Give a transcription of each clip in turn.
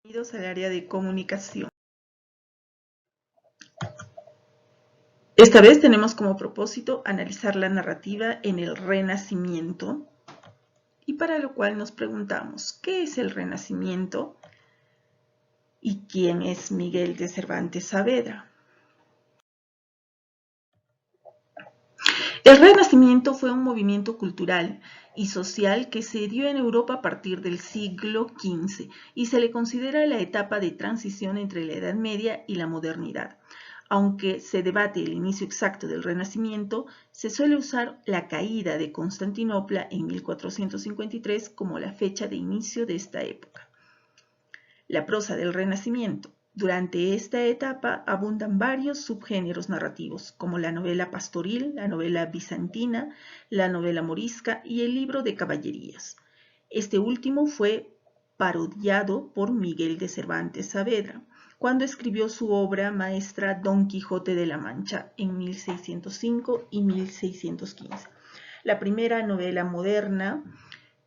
Bienvenidos al área de comunicación. Esta vez tenemos como propósito analizar la narrativa en el Renacimiento y para lo cual nos preguntamos, ¿qué es el Renacimiento y quién es Miguel de Cervantes Saavedra? El Renacimiento fue un movimiento cultural y social que se dio en Europa a partir del siglo XV y se le considera la etapa de transición entre la Edad Media y la modernidad. Aunque se debate el inicio exacto del Renacimiento, se suele usar la caída de Constantinopla en 1453 como la fecha de inicio de esta época. La prosa del Renacimiento. Durante esta etapa abundan varios subgéneros narrativos, como la novela pastoril, la novela bizantina, la novela morisca y el libro de caballerías. Este último fue parodiado por Miguel de Cervantes Saavedra, cuando escribió su obra maestra Don Quijote de la Mancha en 1605 y 1615. La primera novela moderna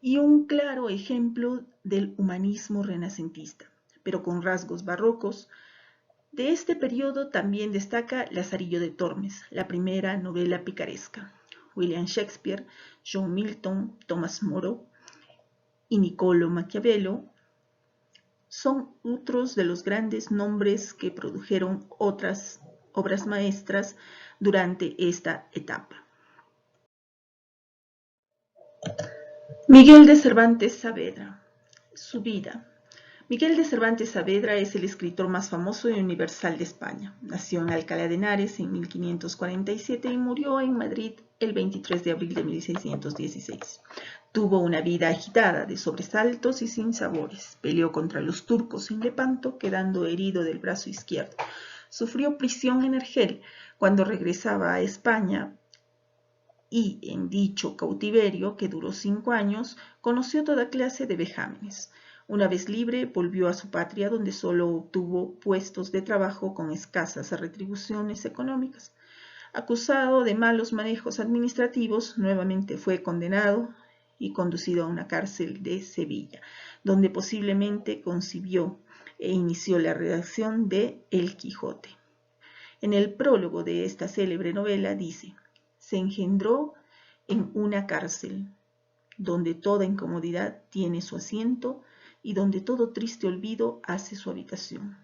y un claro ejemplo del humanismo renacentista, pero con rasgos barrocos. De este periodo también destaca Lazarillo de Tormes, la primera novela picaresca. William Shakespeare, John Milton, Thomas More y Niccolò Maquiavelo son otros de los grandes nombres que produjeron otras obras maestras durante esta etapa. Miguel de Cervantes Saavedra. Su vida. Miguel de Cervantes Saavedra es el escritor más famoso y universal de España. Nació en Alcalá de Henares en 1547 y murió en Madrid el 23 de abril de 1616. Tuvo una vida agitada, de sobresaltos y sinsabores. Peleó contra los turcos en Lepanto, quedando herido del brazo izquierdo. Sufrió prisión en Argel. Cuando regresaba a España y en dicho cautiverio, que duró 5 años, conoció toda clase de vejámenes. Una vez libre, volvió a su patria, donde solo obtuvo puestos de trabajo con escasas retribuciones económicas. Acusado de malos manejos administrativos, nuevamente fue condenado y conducido a una cárcel de Sevilla, donde posiblemente concibió e inició la redacción de El Quijote. En el prólogo de esta célebre novela dice: se engendró en una cárcel, donde toda incomodidad tiene su asiento y donde todo triste olvido hace su habitación.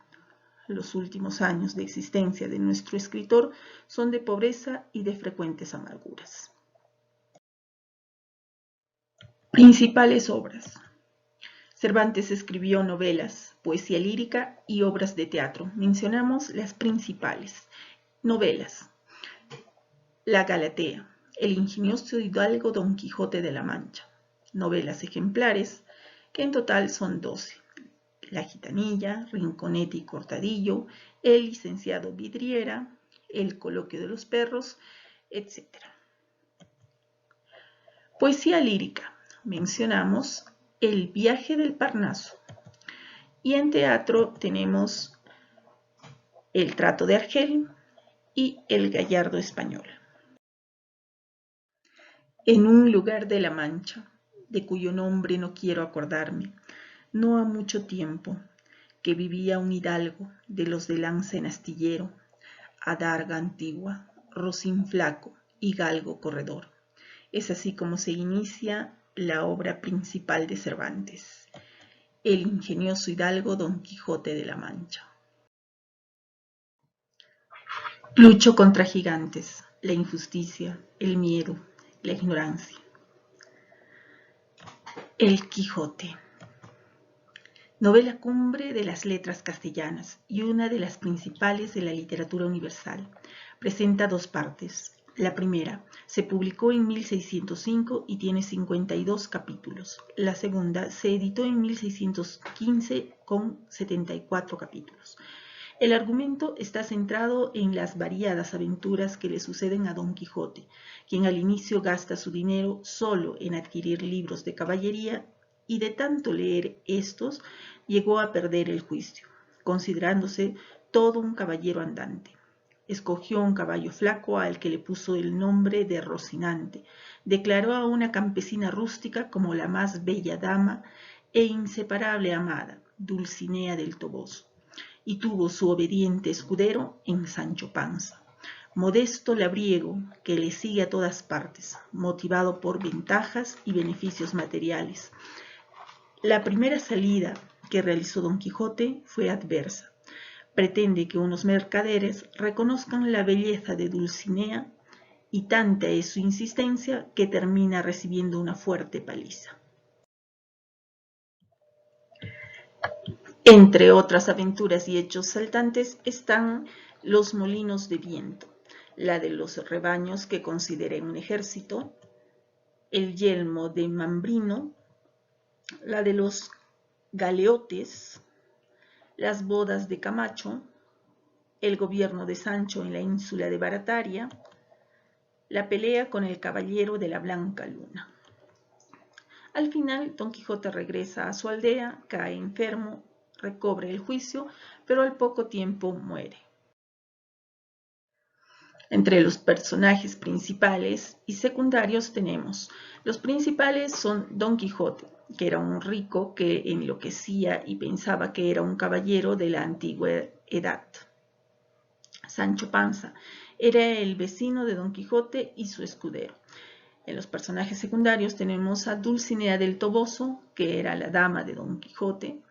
Los últimos años de existencia de nuestro escritor son de pobreza y de frecuentes amarguras. Principales obras. Cervantes escribió novelas, poesía lírica y obras de teatro. Mencionamos las principales. Novelas. La Galatea, el ingenioso hidalgo Don Quijote de la Mancha. Novelas ejemplares, que en total son 12. La Gitanilla, Rinconete y Cortadillo, El licenciado Vidriera, El coloquio de los perros, etc. Poesía lírica. Mencionamos El viaje del Parnaso. Y en teatro tenemos El trato de Argel y El gallardo español. En un lugar de la Mancha, de cuyo nombre no quiero acordarme, no ha mucho tiempo, que vivía un hidalgo de los de lanza en astillero, adarga antigua, rocín flaco y galgo corredor. Es así como se inicia la obra principal de Cervantes, el ingenioso hidalgo Don Quijote de la Mancha. Lucho contra gigantes, la injusticia, el miedo, la ignorancia. El Quijote. Novela cumbre de las letras castellanas y una de las principales de la literatura universal. Presenta 2 partes. La primera se publicó en 1605 y tiene 52 capítulos. La segunda se editó en 1615 con 74 capítulos. El argumento está centrado en las variadas aventuras que le suceden a Don Quijote, quien al inicio gasta su dinero solo en adquirir libros de caballería y de tanto leer estos llegó a perder el juicio, considerándose todo un caballero andante. Escogió un caballo flaco al que le puso el nombre de Rocinante, declaró a una campesina rústica como la más bella dama e inseparable amada, Dulcinea del Toboso, y tuvo su obediente escudero en Sancho Panza, modesto labriego que le sigue a todas partes, motivado por ventajas y beneficios materiales. La primera salida que realizó Don Quijote fue adversa. Pretende que unos mercaderes reconozcan la belleza de Dulcinea y tanta es su insistencia que termina recibiendo una fuerte paliza. Entre otras aventuras y hechos saltantes están los molinos de viento, la de los rebaños que consideré un ejército, el yelmo de Mambrino, la de los galeotes, las bodas de Camacho, el gobierno de Sancho en la ínsula de Barataria, la pelea con el caballero de la Blanca Luna. Al final, Don Quijote regresa a su aldea, cae enfermo, recobre el juicio, pero al poco tiempo muere. Entre los personajes principales y secundarios tenemos: los principales son Don Quijote, que era un rico que enloquecía y pensaba que era un caballero de la antigua edad. Sancho Panza era el vecino de Don Quijote y su escudero. En los personajes secundarios tenemos a Dulcinea del Toboso, que era la dama de Don Quijote,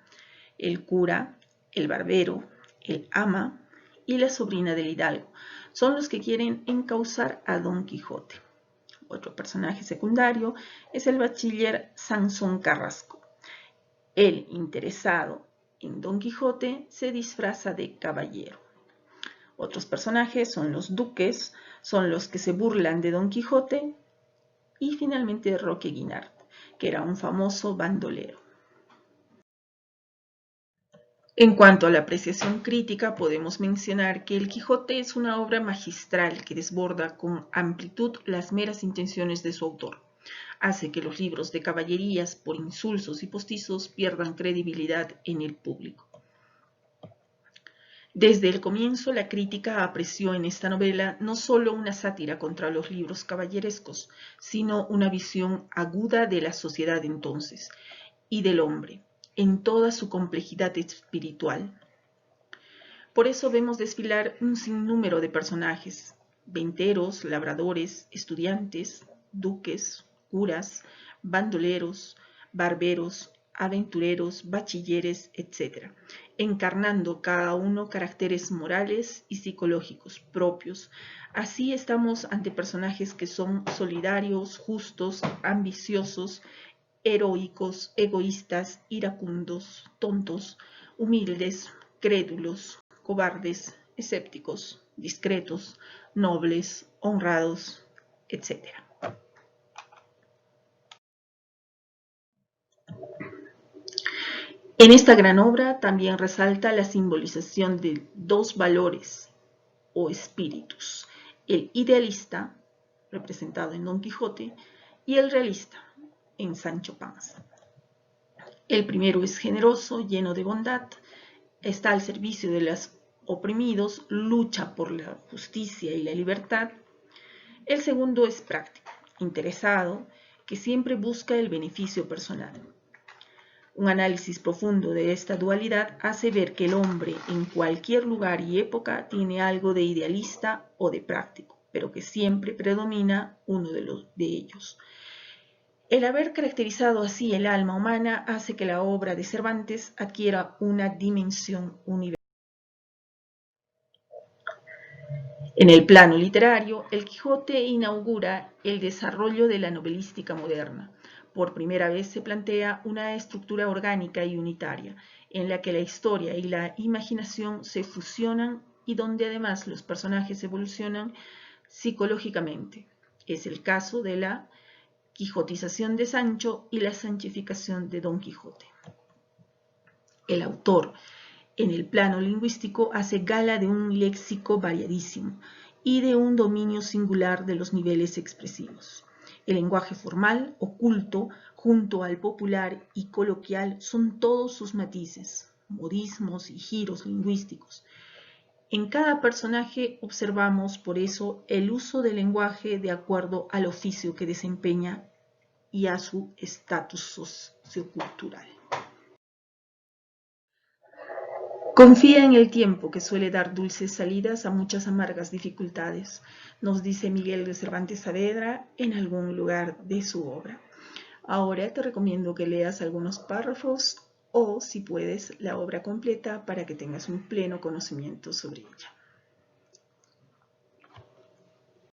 el cura, el barbero, el ama y la sobrina del hidalgo. Son los que quieren encausar a Don Quijote. Otro personaje secundario es el bachiller Sansón Carrasco. El interesado en Don Quijote se disfraza de caballero. Otros personajes son los duques, son los que se burlan de Don Quijote, y finalmente Roque Guinart, que era un famoso bandolero. En cuanto a la apreciación crítica, podemos mencionar que El Quijote es una obra magistral que desborda con amplitud las meras intenciones de su autor. Hace que los libros de caballerías, por insulsos y postizos, pierdan credibilidad en el público. Desde el comienzo, la crítica apreció en esta novela no solo una sátira contra los libros caballerescos, sino una visión aguda de la sociedad entonces y del hombre, en toda su complejidad espiritual. Por eso vemos desfilar un sinnúmero de personajes: venteros, labradores, estudiantes, duques, curas, bandoleros, barberos, aventureros, bachilleres, etc., encarnando cada uno caracteres morales y psicológicos propios. Así estamos ante personajes que son solidarios, justos, ambiciosos, heroicos, egoístas, iracundos, tontos, humildes, crédulos, cobardes, escépticos, discretos, nobles, honrados, etc. En esta gran obra también resalta la simbolización de dos valores o espíritus: el idealista, representado en Don Quijote, y el realista, en Sancho Panza. El primero es generoso, lleno de bondad, está al servicio de los oprimidos, lucha por la justicia y la libertad. El segundo es práctico, interesado, que siempre busca el beneficio personal. Un análisis profundo de esta dualidad hace ver que el hombre en cualquier lugar y época tiene algo de idealista o de práctico, pero que siempre predomina uno de ellos. El haber caracterizado así el alma humana hace que la obra de Cervantes adquiera una dimensión universal. En el plano literario, El Quijote inaugura el desarrollo de la novelística moderna. Por primera vez se plantea una estructura orgánica y unitaria, en la que la historia y la imaginación se fusionan y donde además los personajes evolucionan psicológicamente. Es el caso de la quijotización de Sancho y la sanchificación de Don Quijote. El autor, en el plano lingüístico, hace gala de un léxico variadísimo y de un dominio singular de los niveles expresivos. El lenguaje formal, oculto, junto al popular y coloquial, son todos sus matices, modismos y giros lingüísticos. En cada personaje observamos, por eso, el uso del lenguaje de acuerdo al oficio que desempeña y a su estatus sociocultural. Confía en el tiempo, que suele dar dulces salidas a muchas amargas dificultades, nos dice Miguel de Cervantes Saavedra en algún lugar de su obra. Ahora te recomiendo que leas algunos párrafos o, si puedes, la obra completa para que tengas un pleno conocimiento sobre ella.